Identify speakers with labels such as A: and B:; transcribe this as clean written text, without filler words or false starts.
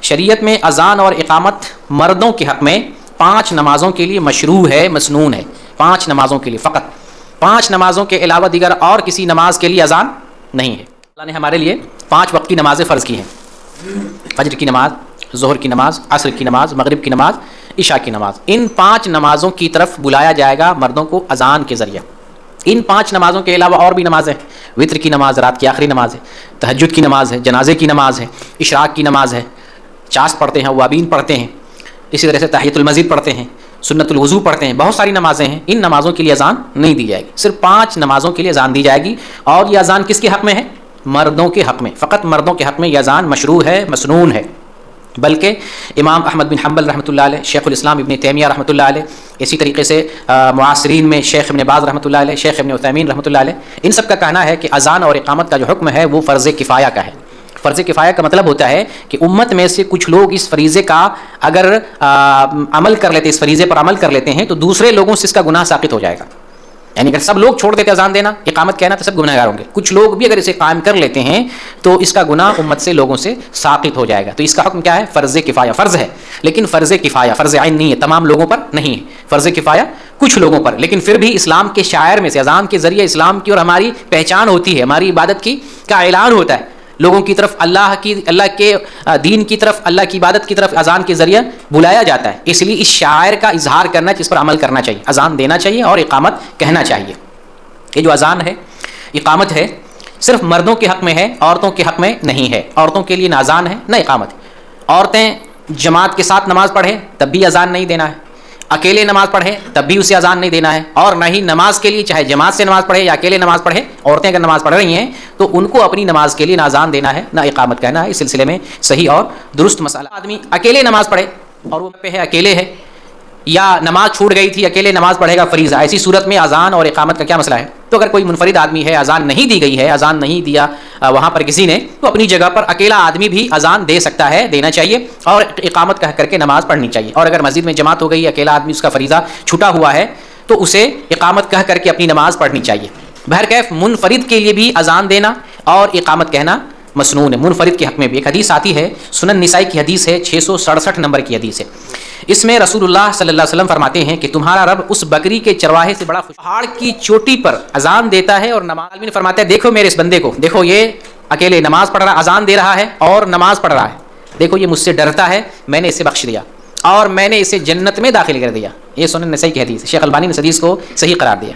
A: شریعت میں اذان اور اقامت مردوں کے حق میں 5 نمازوں کے لیے مشروع ہے، مسنون ہے. 5 نمازوں کے لیے فقط. 5 نمازوں کے علاوہ دیگر اور کسی نماز کے لیے اذان نہیں ہے. اللہ نے ہمارے لیے 5 وقت کی نمازیں فرض کی ہیں: فجر کی نماز، ظہر کی نماز، عصر کی نماز، مغرب کی نماز، عشاء کی نماز. ان 5 نمازوں کی طرف بلایا جائے گا مردوں کو اذان کے ذریعے. ان 5 نمازوں کے علاوہ اور بھی نمازیں ہیں. وتر کی نماز رات کی آخری نماز ہے، تہجد کی نماز ہے، جنازے کی نماز ہے، اشراق کی نماز ہے، چاس پڑھتے ہیں، اوابین پڑھتے ہیں، اسی طرح سے تحیۃ المسجد پڑھتے ہیں، سنت الوضو پڑھتے ہیں. بہت ساری نمازیں ہیں. ان نمازوں کے لیے اذان نہیں دی جائے گی. صرف 5 نمازوں کے لیے اذان دی جائے گی. اور یہ اذان کس کے حق میں ہے؟ مردوں کے حق میں. فقط مردوں کے حق میں یہ اذان مشروع ہے، مسنون ہے. بلکہ امام احمد بن حنبل رحمۃ اللہ علیہ، شیخ الاسلام ابن تیمیہ رحمۃ اللہ علیہ، اسی طریقے سے معاصرین میں شیخ ابن باز رحمۃ اللہ علیہ، شیخ ابن عثیمین رحمۃ اللہ علیہ، ان سب کا کہنا ہے کہ اذان اور اقامت کا جو حکم ہے وہ فرض کفایہ کا ہے. فرض کفایہ کا مطلب ہوتا ہے کہ امت میں سے کچھ لوگ اس فریضے کا اگر عمل کر لیتے، اس فریضے پر عمل کر لیتے ہیں تو دوسرے لوگوں سے اس کا گناہ ساقط ہو جائے گا. یعنی اگر سب لوگ چھوڑ دیتے اذان دینا، اقامت کہنا، تو سب گناہ گار ہوں گے. کچھ لوگ بھی اگر اسے قائم کر لیتے ہیں تو اس کا گناہ امت سے لوگوں سے ساقط ہو جائے گا. تو اس کا حکم کیا ہے؟ فرض کفایہ. فرض ہے لیکن فرض کفایہ، فرض عین نہیں ہے، تمام لوگوں پر نہیں ہے. فرض کفایہ کچھ لوگوں پر. لیکن پھر بھی اسلام کے شاعر میں سے اذان کے ذریعے اسلام کی اور ہماری پہچان ہوتی ہے، ہماری عبادت کی کا اعلان ہوتا ہے لوگوں کی طرف، اللہ کے دین کی طرف، اللہ کی عبادت کی طرف اذان کے ذریعے بلایا جاتا ہے. اس لیے اس شاعر کا اظہار کرنا، جس پر عمل کرنا چاہیے. اذان دینا چاہیے اور اقامت کہنا چاہیے. یہ جو اذان ہے، اقامت ہے، صرف مردوں کے حق میں ہے، عورتوں کے حق میں نہیں ہے. عورتوں کے لیے نہ اذان ہے نہ اقامت. عورتیں جماعت کے ساتھ نماز پڑھیں تب بھی اذان نہیں دینا ہے، اکیلے نماز پڑھیں تب بھی اسے اذان نہیں دینا ہے. اور نہ ہی نماز کے لیے، چاہے جماعت سے نماز پڑھے یا اکیلے نماز پڑھے، عورتیں اگر نماز پڑھ رہی ہیں تو ان کو اپنی نماز کے لیے نہ اذان دینا ہے نہ اقامت کہنا ہے. اس سلسلے میں صحیح اور درست مسئلہ. آدمی اکیلے نماز پڑھے اور وہ پہ ہے، اکیلے ہے، یا نماز چھوٹ گئی تھی، اکیلے نماز پڑھے گا فریضہ، ایسی صورت میں اذان اور اقامت کا کیا مسئلہ ہے؟ تو اگر کوئی منفرد آدمی ہے، اذان نہیں دی گئی ہے، اذان نہیں دیا وہاں پر کسی نے، تو اپنی جگہ پر اکیلا آدمی بھی اذان دے سکتا ہے، دینا چاہیے، اور اقامت کہہ کر کے نماز پڑھنی چاہیے. اور اگر مسجد میں جماعت ہو گئی، اکیلا آدمی اس کا فریضہ چھوٹا ہوا ہے، تو اسے اقامت کہہ کر کے اپنی نماز پڑھنی چاہیے. بہرکیف منفرد کے لیے بھی اذان دینا اور اقامت کہنا مسنون ہے، منفرد کے حق میں بھی. ایک حدیث آتی ہے، سنن نسائی کی حدیث ہے، 667 نمبر کی حدیث ہے. اس میں رسول اللہ صلی اللہ علیہ وسلم فرماتے ہیں کہ تمہارا رب اس بکری کے چرواہے سے بڑا خوش، پہاڑ کی چوٹی پر اذان دیتا ہے اور نماز. عالمین فرماتا ہے دیکھو میرے اس بندے کو، دیکھو یہ اکیلے نماز پڑھ رہا، اذان دے رہا ہے اور نماز پڑھ رہا ہے، دیکھو یہ مجھ سے ڈرتا ہے، میں نے اسے بخش دیا اور میں نے اسے جنت میں داخل کر دیا. یہ سنن نسائی کی حدیث ہے. شیخ البانی نے اس حدیث کو صحیح قرار دیا.